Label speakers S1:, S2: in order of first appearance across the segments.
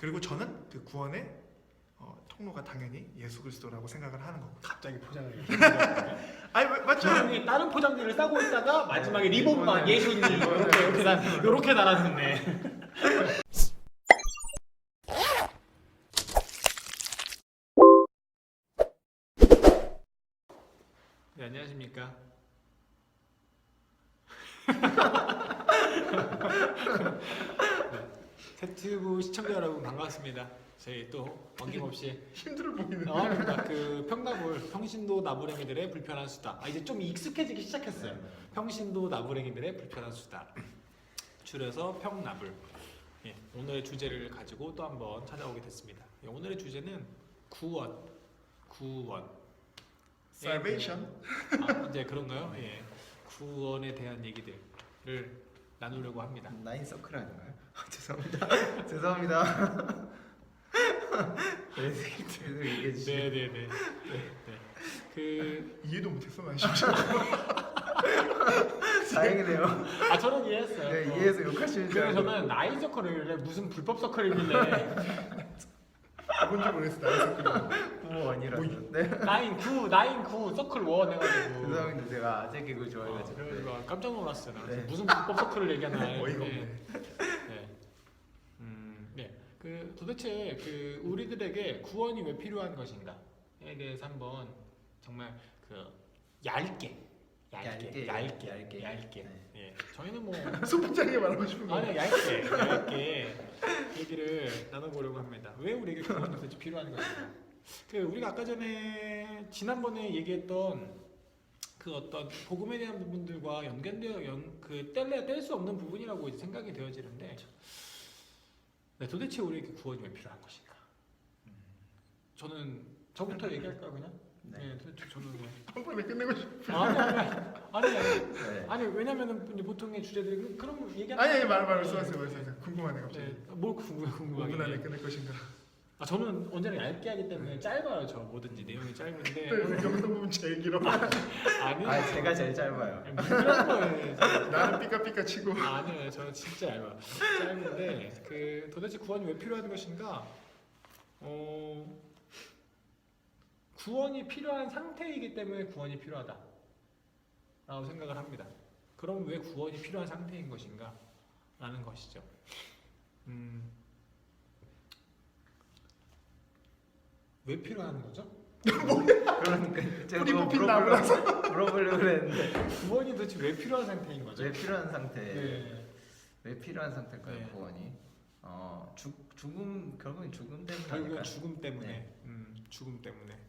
S1: 그리고 저는 그 구원의 통로가 당연히 예수 그리스도라고 생각을 하는 거고.
S2: 갑자기 포장을
S1: 아니 맞죠?
S2: 저는 다른 포장지를 싸고 있다가 마지막에 리본만 예수님 이렇게 달았는데. 네, 안녕하십니까. 세튜브 시청자 여러분 반갑습니다. 저희 또 어김없이
S1: 힘들어 보이는데.
S2: 그 평나물 평신도 나부랭이들의 불편한 수다. 이제 좀 익숙해지기 시작했어요. 평신도 나부랭이들의 불편한 수다. 줄여서 평나불. 예, 오늘의 주제를 가지고 또 한번 찾아오게 됐습니다. 예, 오늘의 주제는 구원.
S1: Salvation.
S2: 이제 그런가요? 예, 구원에 대한 얘기들을 나누려고 합니다.
S3: 나인 서클 아닌가요? 죄송합니다. 죄송합니다. 계속 얘기해 주시죠.
S2: 네네네. 그
S1: 이해도 못했어 난 심지어.
S3: 다행이네요.
S2: 저는 이해했어요.
S3: 네, 이해해서 욕하시는 줄
S2: 그래서
S3: 알고.
S2: 저는 나인 서클을 무슨 불법 서클이길래
S1: 뭔지 모르겠어 나.
S3: 구원이라서.
S1: 뭐,
S3: 네.
S2: 나인 9 서클 1 해가지고.
S3: 죄송합니다. 제가 아재 개그 좋아해가지고.
S2: 그래가지고 깜짝 놀랐어요. 나.
S3: 네.
S2: 무슨 불법 서클을 얘기하나.
S1: 어이가
S2: 네. 네. 그 도대체 그 우리들에게 구원이 왜 필요한 것인가에 대해서 한번 정말 그 얇게.
S3: 네.
S2: 예. 저희는 뭐
S1: 소폭장에 말하고 싶은 거.
S2: 아니 얇게 얘기를 나눠보려고 합니다. 왜 우리에게 구원이 도대체 필요한 것인가? 그 우리가 아까 전에 지난번에 얘기했던 그 어떤 복음에 대한 부분들과 연관되어 그 뗄 수 없는 부분이라고 이제 생각이 되어지는데, 네, 도대체 우리에게 구원이 왜 필요한 것인가? 저는 저부터 얘기할까요 그냥?
S3: 네.
S2: 도대체 저는 왜?
S1: 한 번에 끝내고 싶어.
S2: 아니.
S3: 네.
S2: 아니 왜냐면은 이제 보통의 주제들이 그럼 얘기하는.
S1: 아니 말씀하세요. 궁금하네 갑자기.
S2: 네, 뭘 궁금하게.
S1: 5분 안에 끝낼 것인가.
S2: 저는 언제나 얇게 하기 때문에 짧아요. 저 뭐든지 내용이 짧은데.
S1: 영상 보면 제일 길어.
S2: 아니요.
S3: 제가 제일 짧아요.
S2: 무슨 거예요?
S1: 나는 삐까삐까 치고.
S2: 아니에요. 저는 진짜 얇아요. 짧은데 그 도대체 구원이 왜 필요한 것인가? 구원이 필요한 상태이기 때문에 구원이 필요하다라고 생각을 합니다. 그럼 왜 구원이 필요한 상태인 것인가? 라는 것이죠. 왜 필요한 거죠?
S3: 그러니까 제가
S1: 뿌리
S3: 그거
S1: 뽑힌 나무라서.
S3: 물어보려고 했는데
S2: 구원이 도대체 왜 필요한 상태인 거죠?
S3: 왜 필요한 상태?
S2: 네.
S3: 왜 필요한 상태일까요?
S2: 네.
S3: 구원이? 죽음 결국엔 죽음 때문에
S2: 결국은
S3: 아닐까요?
S2: 죽음 때문에.
S3: 네.
S2: 죽음 때문에.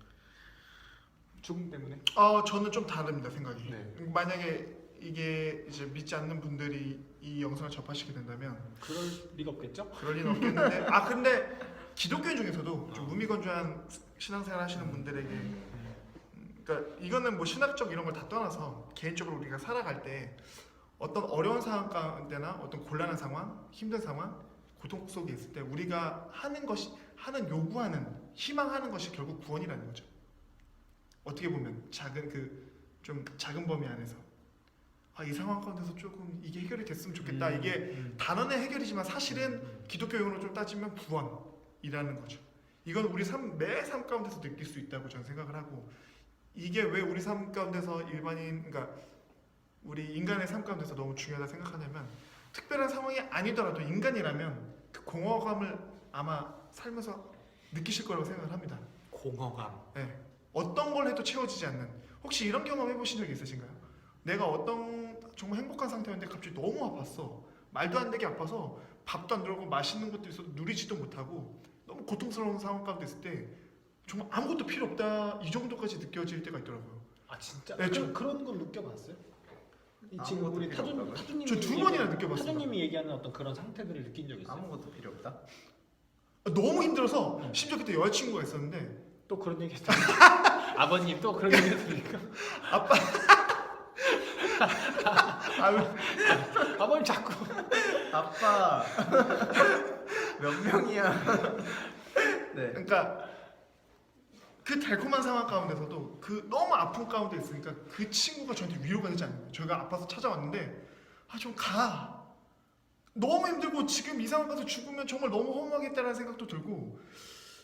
S1: 저는 좀 다릅니다 생각이.
S2: 네.
S1: 만약에 이게 이제 믿지 않는 분들이 이 영상을 접하시게 된다면
S2: 그럴 리가 없겠죠?
S1: 그럴 리는 없겠는데 근데 기독교인 중에서도 좀 무미건조한 신앙생활 하시는 분들에게 그러니까 이거는 뭐 신학적 이런 걸 다 떠나서 개인적으로 우리가 살아갈 때 어떤 어려운 상황 가운데나 어떤 곤란한 상황, 힘든 상황, 고통 속에 있을 때 우리가 하는 요구하는 희망하는 것이 결국 구원이라는 거죠. 어떻게 보면 좀 작은 범위 안에서 이 상황 가운데서 조금 이게 해결이 됐으면 좋겠다. 이게 단언의 해결이지만 사실은 기독교 용어로 좀 따지면 구원이라는 거죠. 이건 우리 매 삶 가운데서 느낄 수 있다고 저는 생각을 하고, 이게 왜 우리 삶 가운데서 그러니까 우리 인간의 삶 가운데서 너무 중요하다 생각하냐면, 특별한 상황이 아니더라도 인간이라면 그 공허감을 아마 살면서 느끼실 거라고 생각을 합니다.
S2: 공허감.
S1: 네. 어떤 걸 해도 채워지지 않는, 혹시 이런 경험 해보신 적 있으신가요? 내가 정말 행복한 상태였는데 갑자기 너무 아팠어. 말도 안 되게 아파서 밥도 안 들어가고 맛있는 것도 있어도 누리지도 못하고 너무 고통스러운 상황 가운데 있을 때 정말 아무것도 필요 없다 이 정도까지 느껴질 때가 있더라고요.
S2: 진짜?
S1: 네,
S2: 그런 걸 느껴봤어요? 지금
S3: 아무것도
S2: 우리
S3: 필요 없다고요?
S2: 타주님이
S1: 저 두 번이나 느껴봤어요.
S2: 타주님이 얘기하는 어떤 그런 상태들을 느낀 적 있어요?
S3: 아무것도 필요 없다?
S1: 너무 힘들어서 심지어 그때 여자친구가 있었는데
S2: 또 그런 얘기 했어요. 아버님 또 그런 얘기 했으니까. 아버님 자꾸.
S3: 아빠 몇 명이야? 네.
S1: 그러니까 그 달콤한 상황 가운데서도 그 너무 아픈 가운데 있으니까 그 친구가 저한테 위로가 되지 않는 거예요. 저희가 아파서 찾아왔는데 좀 가. 너무 힘들고 지금 이 상황 가서 죽으면 정말 너무 허무하겠다는 생각도 들고,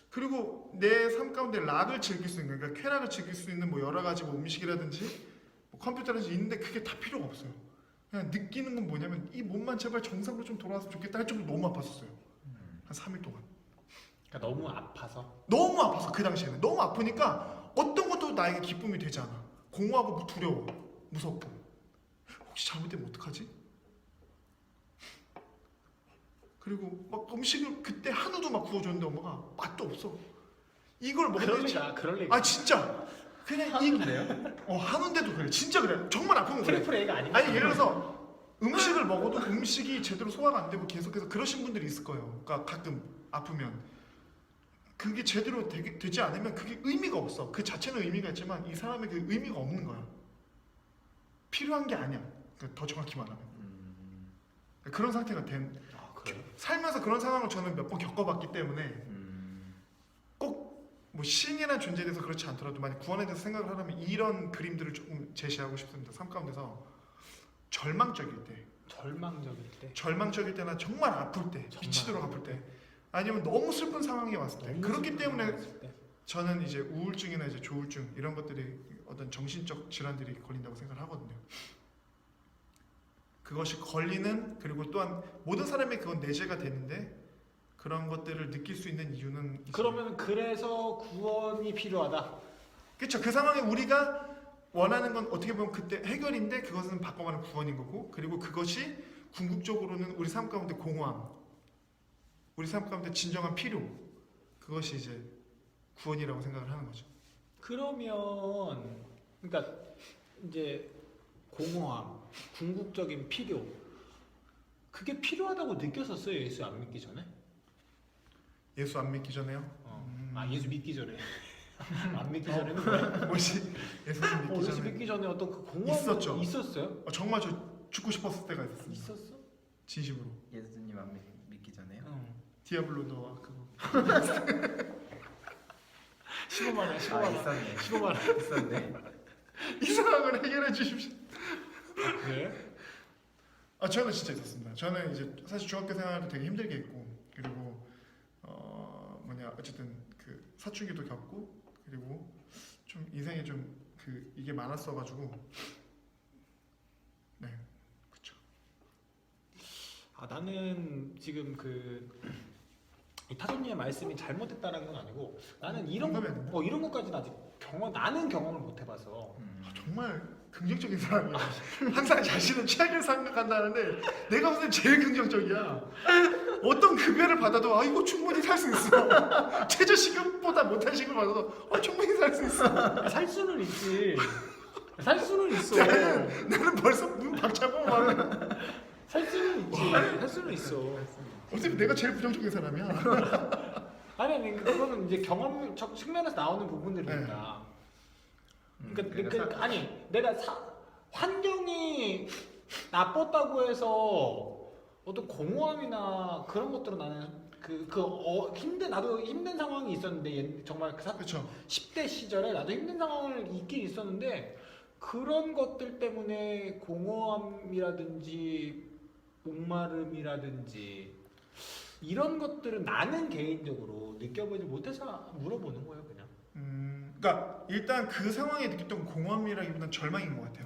S1: 그리고 내 삶 가운데 락을 즐길 수 있는, 그러니까 쾌락을 즐길 수 있는 뭐 여러 가지 뭐 음식이라든지 뭐 컴퓨터라든지 있는데 그게 다 필요가 없어요. 그냥 느끼는 건 뭐냐면 이 몸만 제발 정상으로 좀 돌아왔으면 좋겠다 할 정도로 너무 아팠었어요. 한 3일 동안.
S2: 그러니까 너무 아파서.
S1: 너무 아파서 그 당시에는 너무 아프니까 어떤 것도 나에게 기쁨이 되지 않아. 공허하고 두려워, 무섭고. 혹시 잘못되면 어떡하지? 그리고 막 음식을 그때 한우도 막 구워줬는데 엄마가 맛도 없어. 이걸
S2: 그럴
S1: 먹는지.
S2: 리가, 그럴 리가.
S1: 아 진짜 그냥
S3: 하는데요?
S1: 한우인데도 그래. 진짜 그래. 정말 아픈 거 그래.
S2: 트리플 A가 아니고.
S1: 아니 예를 들어서 음식을 먹어도 음식이 제대로 소화가 안 되고 계속해서 그러신 분들이 있을 거예요. 그러니까 가끔 아프면 그게 제대로 되지 않으면 그게 의미가 없어. 그 자체는 의미가 있지만 이 사람에게 의미가 없는 거야. 필요한 게 아니야. 그러니까 더 정확히 말하면 그런 상태가 된.
S2: 아, 그래요?
S1: 살면서 그런 상황을 저는 몇 번 겪어봤기 때문에 꼭 뭐 신이라는 존재에 대해서 그렇지 않더라도 만약 구원에 대해서 생각을 하려면 이런 그림들을 조금 제시하고 싶습니다. 삶 가운데서 절망적일 때,
S2: 절망적일 때.
S1: 때나 정말 아플 때,
S2: 정말
S1: 미치도록 아플 때, 아니면 너무 슬픈 상황이 왔을 때.
S2: 너무
S1: 그렇기
S2: 슬픈
S1: 때문에
S2: 상황이 있을 때.
S1: 저는 이제 우울증이나 이제 조울증 이런 것들이 어떤 정신적 질환들이 걸린다고 생각을 하거든요. 그것이 걸리는, 그리고 또한 모든 사람이 그건 내재가 되는데 그런 것들을 느낄 수 있는 이유는
S2: 그러면 그래서 구원이 필요하다.
S1: 그렇죠. 그 상황에 우리가 원하는 건 어떻게 보면 그때 해결인데 그것은 바꿔가는 구원인 거고, 그리고 그것이 궁극적으로는 우리 삶 가운데 공허함, 우리 삶 가운데 진정한 필요, 그것이 이제 구원이라고 생각을 하는 거죠.
S2: 그러면 그러니까 이제 공허함, 궁극적인 필요, 그게 필요하다고 느꼈었어요, 예수 안 믿기 전에?
S1: 예수 안 믿기 전에요?
S2: 아, 예수 믿기 전에. 안 믿기 전에는 뭐야?
S1: 뭐지? 예수님 믿기
S2: 예수
S1: 전에
S2: 믿기 전에 어떤 그 공허함이
S1: 있었죠.
S2: 있었어요?
S1: 정말 저 죽고 싶었을 때가 있었습니다.
S2: 있었어?
S1: 진심으로.
S3: 예수님 안 믿기 전에요?
S2: 응.
S1: 디아블로 너와 그거
S2: 15만 원, 15만
S3: 아
S2: 원,
S3: 있었네.
S2: 15만 원.
S3: 있었네.
S1: 이 상황을 해결해 주십시오.
S2: 아, 그래?
S1: 저는 진짜 있었습니다. 저는 이제 사실 중학교 생활도 되게 힘들게 했고, 그리고 어쨌든 그 사춘기도 겪고, 그리고 좀 인생에 좀 그 이게 많았어가지고, 네, 그렇죠.
S2: 아, 나는 지금 이 타조님의 말씀이 잘못됐다는 건 아니고 나는 이런
S1: 공감이 안 된다.
S2: 이런 것까지는 아직 나는 경험을 못 해봐서.
S1: 정말 긍정적인 사람이야. 항상 자신은 최악을 생각한다는데 내가 무슨 제일 긍정적이야. 어떤 급여를 받아도 이거 충분히 살 수 있어. 최저시급보다 못한 시급을 받아도 충분히 살 수 있어.
S2: 살 수는 있지. 살 수는 있어.
S1: 나는 벌써 문 박차고 막
S2: 살 수는 있지. 살 수는 있어.
S1: 어차피 내가 제일 부정적인 사람이야.
S2: 아니 그거는 이제 경험적 측면에서 나오는 부분들이니까. 그러니까 아니 내가 환경이 나빴다고 해서 어떤 공허함이나 그런 것들은 나는 나도 힘든 상황이 있었는데 정말
S1: 그렇죠.
S2: 10대 시절에 나도 힘든 상황을 있긴 있었는데 그런 것들 때문에 공허함이라든지 목마름이라든지 이런 것들은 나는 개인적으로 느껴보지 못해서 물어보는 거예요, 그냥.
S1: 그러니까 일단 그 상황에 느꼈던 공허함이라기보다는 절망인 것 같아요.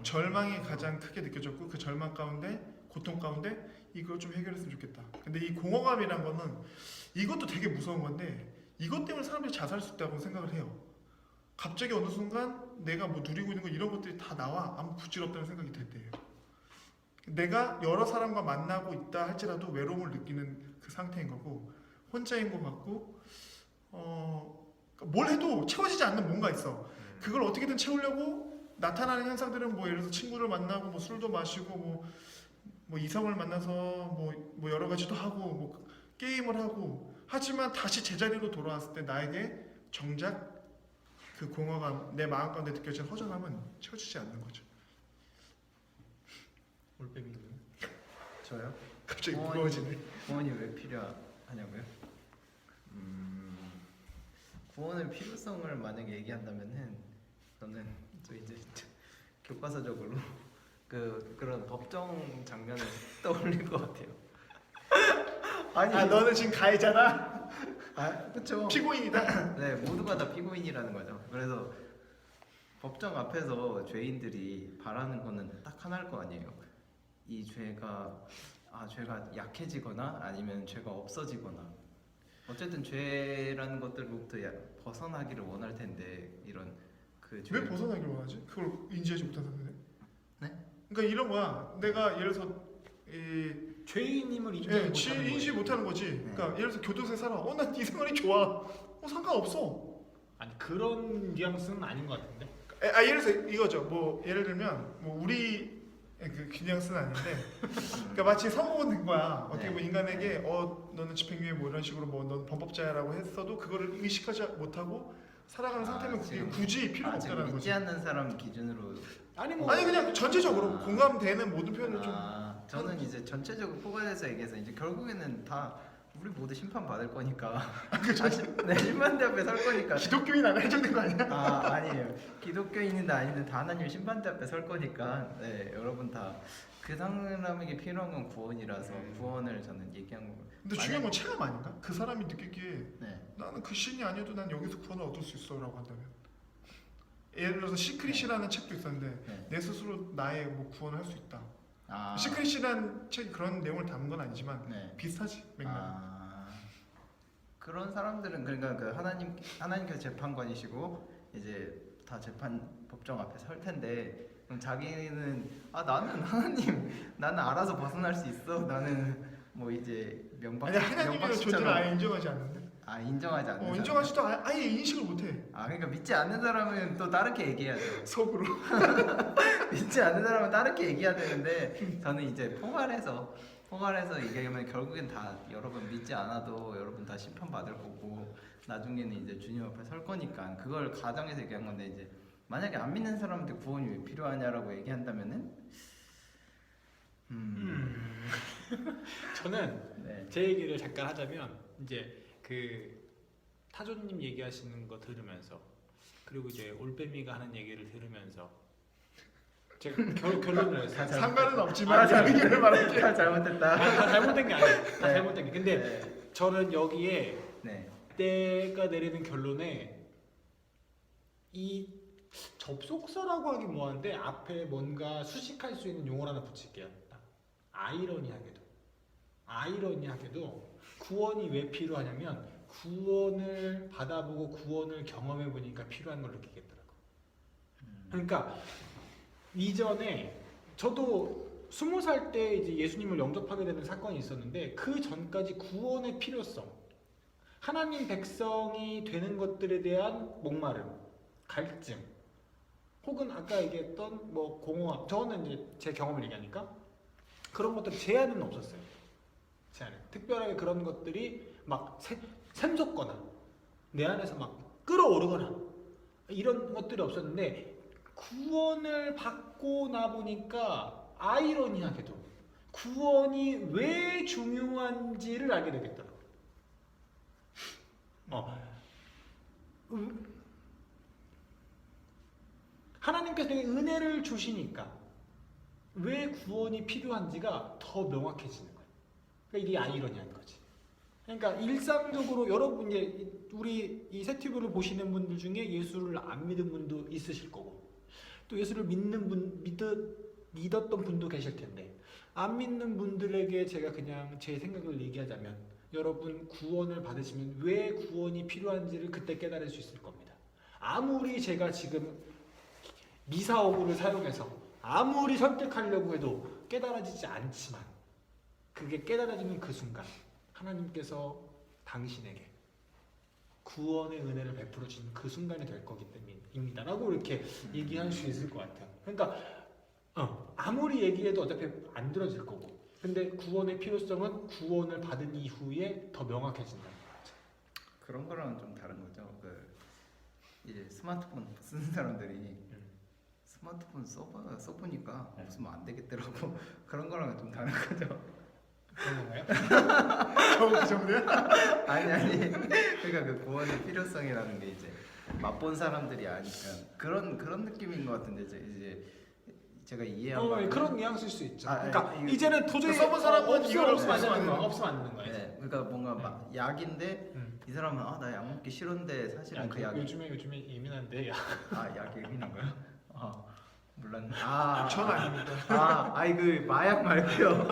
S1: 절망이 가장 크게 느껴졌고, 그 절망 가운데, 고통 가운데 이걸 좀 해결했으면 좋겠다. 근데 이 공허감이란 거는 이것도 되게 무서운 건데 이것 때문에 사람들이 자살할 수 있다고 생각을 해요. 갑자기 어느 순간 내가 뭐 누리고 있는 거 이런 것들이 다 나와 아무 부질없다는 생각이 들 때예요. 내가 여러 사람과 만나고 있다 할지라도 외로움을 느끼는 그 상태인 거고, 혼자인 것 같고, 뭘 해도 채워지지 않는 뭔가 있어. 그걸 어떻게든 채우려고 나타나는 현상들은 뭐 예를 들어서 친구를 만나고 뭐 술도 마시고 뭐 이성을 만나서 뭐 여러 가지도 하고 뭐 게임을 하고, 하지만 다시 제자리로 돌아왔을 때 나에게 정작 그 공허감, 내 마음 가운데 느껴진 허전함은 채워지지 않는 거죠.
S2: 올빼미.
S3: 저요?
S1: 갑자기 무거워지네.
S3: 구원이 왜 필요하냐고요? 구원의 필요성을 만약에 얘기한다면은 저는 또 이제 교과서적으로 그런 법정 장면을 떠올린 것 같아요. 아니,
S1: 아 너는 지금 가해자다?
S3: 그렇죠.
S1: 피고인이다?
S3: 네, 모두가 다 피고인이라는 거죠. 그래서 법정 앞에서 죄인들이 바라는 거는 딱 하나일 거 아니에요. 이 죄가 죄가 약해지거나 아니면 죄가 없어지거나 어쨌든 죄라는 것들로부터 벗어나기를 원할 텐데 이런 그 죄.
S1: 왜 벗어나기를 원하지? 그걸 인지하지 못한 상태네.
S3: 네?
S1: 그러니까 이런 거야. 내가 예를 들어서 이
S2: 죄인임을 인지 못하는
S1: 인지
S2: 거예요.
S1: 못하는 거지. 그러니까 예를 들어서 교도소에 살아. 난 네 생활이 좋아. 상관없어.
S2: 아니 그런 뉘앙스는 아닌 것 같은데.
S1: 예를 들어서 이거죠. 뭐 예를 들면 뭐 우리 그 뉘앙스는 아닌데, 그러니까 마치 선고가 된 거야. 어떻게 보면 인간에게 너는 집행유예 뭐 이런 식으로 뭐 넌 범법자야라고 했어도 그거를 의식하지 못하고 살아가는 상태면 그게
S3: 지금-
S1: 굳이 필요가
S3: 지금
S1: 없다는
S3: 믿지
S1: 거지.
S3: 않는 사람 기준으로
S2: 아니 뭐
S1: 아니 그냥 전체적으로
S3: 아.
S1: 공감되는 모든 표현을 좀.
S3: 저는 이제 전체적으로 포괄해서 얘기해서 이제 결국에는 다 우리 모두 심판 받을 거니까 네, 심판대 앞에 설 거니까
S1: 기독교인 안 해정된 거 아니야?
S3: 아니에요. 기독교인이든 아니든 다 하나님 심판대 앞에 설 거니까 네, 여러분 다 그 사람에게 필요한 건 구원이라서 구원을 저는 얘기한 거고.
S1: 근데 중요한 건 체감 아닌가? 그 사람이 느끼기에
S3: 네.
S1: 나는 그 신이 아니어도 난 여기서 구원을 얻을 수 있어라고 한다면, 예를 들어서 시크릿이라는 책도 있었는데
S3: 네.
S1: 내 스스로 나의 뭐 구원을 할 수 있다.
S3: 아,
S1: 시크릿이라는 책이 그런 내용을 담은 건 아니지만
S3: 네.
S1: 비슷하지 맥락.
S3: 그런 사람들은 그러니까 그 하나님께서 재판관이시고 이제 다 재판 법정 앞에 설 텐데 그럼 자기는 나는 하나님 나는 알아서 벗어날 수 있어 나는 뭐 이제
S1: 아니 하나님의 존재를 아예 인정하지 않는데.
S3: 인정하지 않는 사람.
S1: 인정하지도 아예 인식을 못해.
S3: 그러니까 믿지 않는 사람은 또 다르게 얘기해야죠.
S1: 속으로.
S3: 믿지 않는 사람은 다르게 얘기해야 되는데 저는 이제 포괄해서 얘기하면 결국엔 다 여러분 믿지 않아도 여러분 다 심판 받을 거고 나중에는 이제 주님 앞에 설 거니까 그걸 가정에서 얘기한 건데 이제 만약에 안 믿는 사람한테 구원이 왜 필요하냐라고 얘기한다면은
S2: 저는
S3: 네.
S2: 제 얘기를 잠깐 하자면 이제 그 타조님 얘기하시는 거 들으면서 그리고 이제 올빼미가 하는 얘기를 들으면서 제가 결론을 했어요.
S1: 상관은 없지만 의견을 말할게.
S3: 다 잘못했다.
S2: 다 잘못된 게 아니에요. 다
S3: 네.
S2: 잘못된 게. 근데
S3: 네.
S2: 저는 여기에
S3: 네.
S2: 때가 내리는 결론에 이 접속사라고 하기 뭐한데 앞에 뭔가 수식할 수 있는 용어를 하나 붙일게요. 아이러니하게도 구원이 왜 필요하냐면 구원을 받아보고 구원을 경험해 보니까 필요한 걸 느끼겠더라고. 그러니까 이전에 저도 20살 때 이제 예수님을 영접하게 되는 사건이 있었는데 그 전까지 구원의 필요성, 하나님 백성이 되는 것들에 대한 목마름, 갈증, 혹은 아까 얘기했던 뭐 공허함, 저는 이제 제 경험을 얘기하니까 그런 것들 제한은 없었어요. 제한은 특별하게 그런 것들이 막 샘솟거나 내 안에서 막 끌어오르거나 이런 것들이 없었는데 구원을 받고 나 보니까 아이러니하게도 구원이 왜 중요한지를 알게 되겠더라고요. 하나님께서 되게 은혜를 주시니까 왜 구원이 필요한지가 더 명확해지는 거예요. 그러니까 이게 아이러니한 거지. 그러니까 일상적으로 여러분 이제 우리 이 세티브를 보시는 분들 중에 예수를 안 믿은 분도 있으실 거고 또 예수를 믿었던 분도 계실 텐데 안 믿는 분들에게 제가 그냥 제 생각을 얘기하자면 여러분 구원을 받으시면 왜 구원이 필요한지를 그때 깨달을 수 있을 겁니다. 아무리 제가 지금 미사오구를 사용해서 아무리 설득하려고 해도 깨달아지지 않지만 그게 깨달아지는 그 순간 하나님께서 당신에게 구원의 은혜를 베풀어 주는 그 순간이 될 거기 때문입니다 라고 이렇게 얘기할 수 있을 것 같아요. 그러니까 아무리 얘기해도 어차피 안 들어질 거고 근데 구원의 필요성은 구원을 받은 이후에 더 명확해진다는 거죠.
S3: 그런 거랑은 좀 다른 거죠. 이제 스마트폰 쓰는 사람들이 스마트폰 써보니까 없으면 안 되겠더라고. 그런 거랑은 좀 다른 거죠.
S2: 그런 건가요?
S1: 그 정도야?
S3: 아니 그러니까 그 구원의 필요성이라는 게 이제 맛본 사람들이 아니까 그런 느낌인 것 같은데 이제 제가 이해한 바는
S2: 그런 뉘앙스일 수 있죠.
S3: 아,
S2: 그러니까
S3: 이거-
S2: 이제는 도저히
S1: 써본 사람은 이걸
S2: 없으면 안 되는
S1: 없으면
S2: 거야.
S1: 안
S2: 없으면 안 되는 거야. 이제.
S3: 네, 그러니까 뭔가
S2: 네.
S3: 막 약인데 이 사람은 나 약 먹기 싫은데 사실은 그 약이
S2: 요즘에 예민한데 야.
S3: 약 예민한 거야? 몰랐네.
S1: 전 아닙니다.
S3: 아이 그 마약 말고요.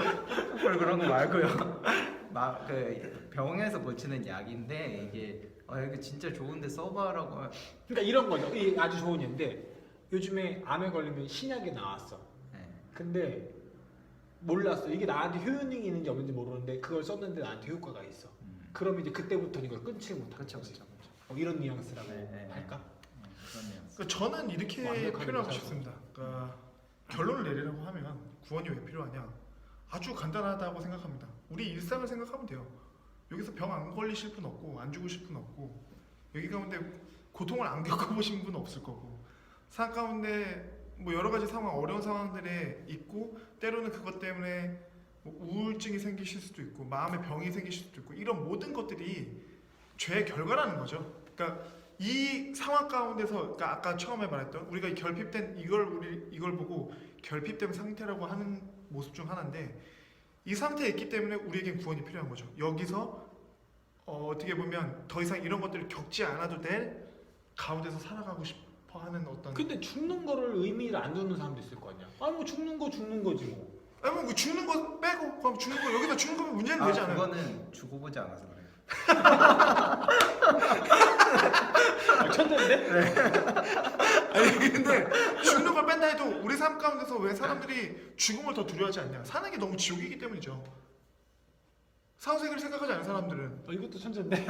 S3: 그런 거 말고요. 그 병에서 고치는 약인데 이게 이거 진짜 좋은데 써봐라고.
S2: 그러니까 이런 거죠. 이 아주 좋은 예인데 요즘에 암에 걸리면 신약이 나왔어.
S3: 네.
S2: 근데 몰랐어. 이게 나한테 효능이 있는지 없는지 모르는데 그걸 썼는데 나한테 효과가 있어. 그럼 이제 그때부터는 이걸 끊지 못하는
S3: 그쵸,
S2: 거지.
S3: 그쵸, 그쵸.
S2: 이런 뉘앙스라고
S3: 네.
S2: 할까?
S3: 그렇네요.
S1: 그러니까 저는 이렇게
S2: 완벽하게
S1: 표현하고
S2: 못
S1: 싶습니다. 그러니까 결론을 내리라고 하면 구원이 왜 필요하냐? 아주 간단하다고 생각합니다. 우리 일상을 생각하면 돼요. 여기서 병 안 걸리실 분 없고 안 죽으실 분 없고 여기 가운데 고통을 안 겪어보신 분 없을 거고 삶 가운데 뭐 여러 가지 상황 어려운 상황들에 있고 때로는 그것 때문에 뭐 우울증이 생기실 수도 있고 마음의 병이 생기실 수도 있고 이런 모든 것들이 죄의 결과라는 거죠. 그러니까 이 상황 가운데서 그러니까 아까 처음에 말했던 우리가 이 결핍된 이걸 보고 결핍된 상태라고 하는 모습 중 하나인데 이 상태에 있기 때문에 우리에겐 구원이 필요한 거죠. 여기서 어떻게 보면 더 이상 이런 것들을 겪지 않아도 될 가운데서 살아가고 싶어 하는 어떤
S2: 근데 죽는 거를 의미를 안 두는 사람도 있을 거 아니야. 뭐 죽는 거지 뭐.
S1: 아니 뭐 죽는 거 빼고 그럼 죽는 거 여기서 죽는 거면 문제는 되지 않아요?
S3: 그거는 죽어보지 않아서 그래요.
S2: 천재인데?
S1: 아니 근데 죽는 걸 뺀다 해도 우리 삶 가운데서 왜 사람들이 죽음을 더 두려워하지 않냐? 사는 게 너무 지옥이기 때문이죠. 사후세계를 생각하지 않는 사람들은
S2: 이것도 천재인데?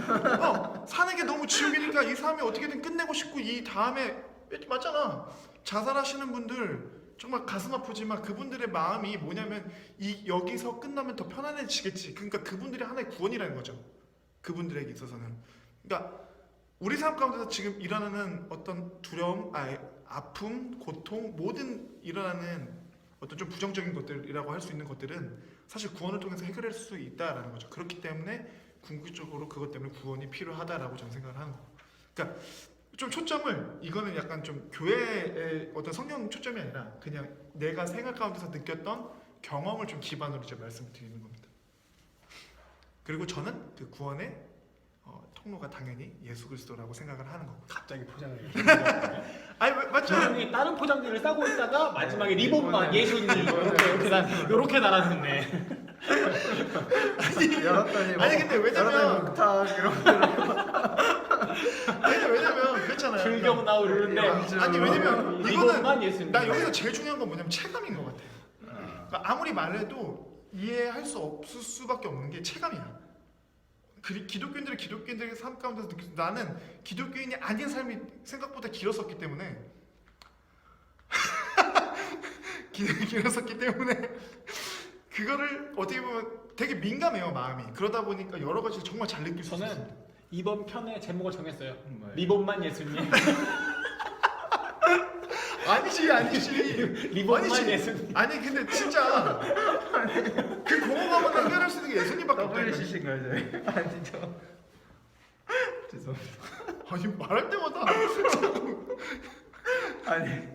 S1: 사는 게 너무 지옥이니까 이 삶이 어떻게든 끝내고 싶고 이 다음에 맞잖아. 자살하시는 분들 정말 가슴 아프지만 그분들의 마음이 뭐냐면 여기서 끝나면 더 편안해지겠지. 그러니까 그분들이 하나의 구원이라는 거죠. 그분들에게 있어서는. 그러니까 우리 삶 가운데서 지금 일어나는 어떤 두려움, 아픔, 고통 모든 일어나는 어떤 좀 부정적인 것들이라고 할 수 있는 것들은 사실 구원을 통해서 해결할 수 있다라는 거죠. 그렇기 때문에 궁극적으로 그것 때문에 구원이 필요하다라고 저는 생각을 하는 거고. 그러니까 좀 초점을 이거는 약간 좀 교회의 어떤 성경 초점이 아니라 그냥 내가 생활 가운데서 느꼈던 경험을 좀 기반으로 이제 말씀을 드리는 겁니다. 그리고 저는 그 구원의 통로가 당연히 예수 그리스도라고 생각을 하는 거고.
S2: 갑자기 포장을
S1: 아니 맞죠?
S2: 조용히 다른 포장지를 싸고 있다가 마지막에 리본만 예수님 이렇게 달았네.
S3: 열었더니
S1: 아니 근데 왜냐면
S3: 묵탁 이런
S1: 왜냐면 그렇잖아요.
S2: 불경 나오는데
S1: 아니 왜냐면
S2: 리본만
S1: 이거는
S2: 예수님.
S1: 나 여기서 제일 중요한 건 뭐냐면 체감인 것 같아. 그러니까 아무리 말해도 이해할 수 없을 수밖에 없는 게 체감이야. 기독교인들의 삶 가운데서 나는 기독교인이 아닌 삶이 생각보다 길었었기 때문에 길었었기 때문에 그거를 어떻게 보면 되게 민감해요 마음이. 그러다 보니까 여러 가지 정말 잘 느낄 수 있어요.
S2: 저는 이번 편의 제목을 정했어요.
S3: 뭐예요?
S2: 리본만 예수님.
S1: 아니지.
S2: 리본만
S1: 아니지.
S2: 예수님.
S1: 아니 근데 진짜 그 공허감을 해결할 수 있는 게 예수님밖에 없다니까.
S3: WC신가요 저희? 아니죠. 죄송합니다.
S1: 아니 말할 때마다
S3: 아니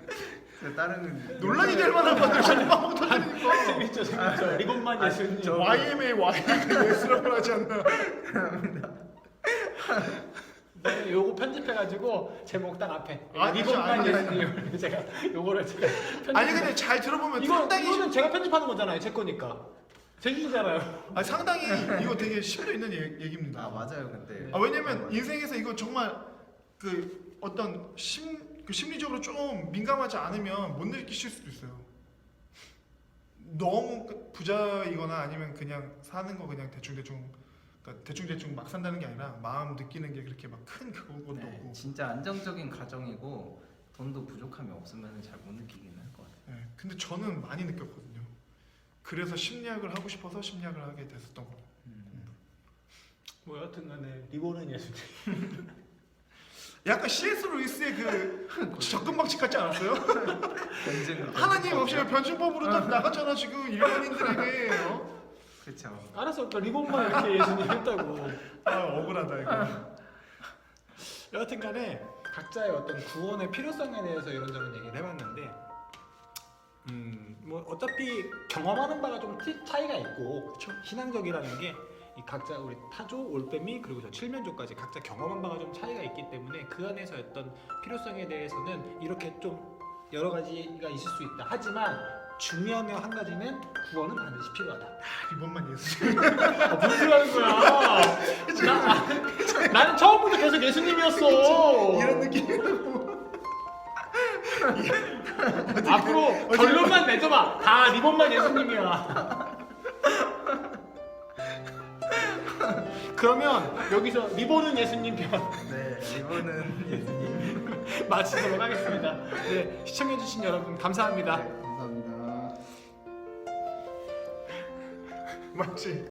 S3: 다른
S1: 논란이 될 만한 것들 자꾸 막 터지니까
S2: 재밌죠. 리본만 예수님.
S1: YM의 예수라고 하지 않나.
S2: 네, 요거 편집해가지고 제목 딱 앞에
S1: 아니,
S2: 리본만
S1: 아니,
S2: 예수님. 제가 요거를 제가 편집.
S1: 아니 근데 잘 들어보면
S2: 이거는 제가 편집하는 거잖아요. 제 거니까. 제 주제잖아요.
S1: 상당히 이거 되게 심도 있는 얘기입니다.
S3: 맞아요 근데
S1: 왜냐면 인생에서 이거 정말 그 어떤 심리적으로 좀 민감하지 않으면 못 느끼실 수도 있어요. 너무 부자이거나 아니면 그냥 사는 거 그냥 대충 막 산다는 게 아니라 마음 느끼는 게 그렇게 막 큰 그것도
S3: 네,
S1: 없고.
S3: 진짜 안정적인 가정이고 돈도 부족함이 없으면 잘 못 느끼긴 할 것 같아요.
S1: 네, 근데 저는 많이 느꼈거든요. 그래서 심리학을 하고 싶어서 심리학을 하게 됐었던 거예요.
S2: 뭐 여튼간에 리본은 예수님.
S1: 약간 C.S. 루이스의 그 접근 방식 같지 않았어요? 하나님 없이 변증법으로 딱 나갔잖아 지금 일반인들에게.
S3: 그렇죠.
S2: 알았어. 그러니까 리본만 이렇게 예수님 했다고.
S1: 억울하다 이거.
S2: 여하튼간에 각자의 어떤 구원의 필요성에 대해서 이런저런 얘기를 해봤는데 뭐 어차피 경험하는 바가 좀 차이가 있고 그쵸? 신앙적이라는 게 이 각자 우리 타조, 올빼미 그리고 저 칠면조까지 각자 경험한 바가 좀 차이가 있기 때문에 그 안에서 어떤 필요성에 대해서는 이렇게 좀 여러 가지가 있을 수 있다. 하지만 중요한 한 가지는 구원은 반드시 필요하다.
S1: 리본만 예수.
S2: 무슨 소리 하는 거야? 나는 처음부터 계속 예수님이었어.
S1: 이런 느낌이라고.
S2: 앞으로 결론만 내줘봐. 다 리본만 예수님이야. 그러면 여기서 리본은 예수님 편
S3: 네, 이거는 예수님.
S2: 마치도록 하겠습니다. 네, 시청해주신 여러분 감사합니다.
S3: 네, 감사합니다.
S1: 맞지?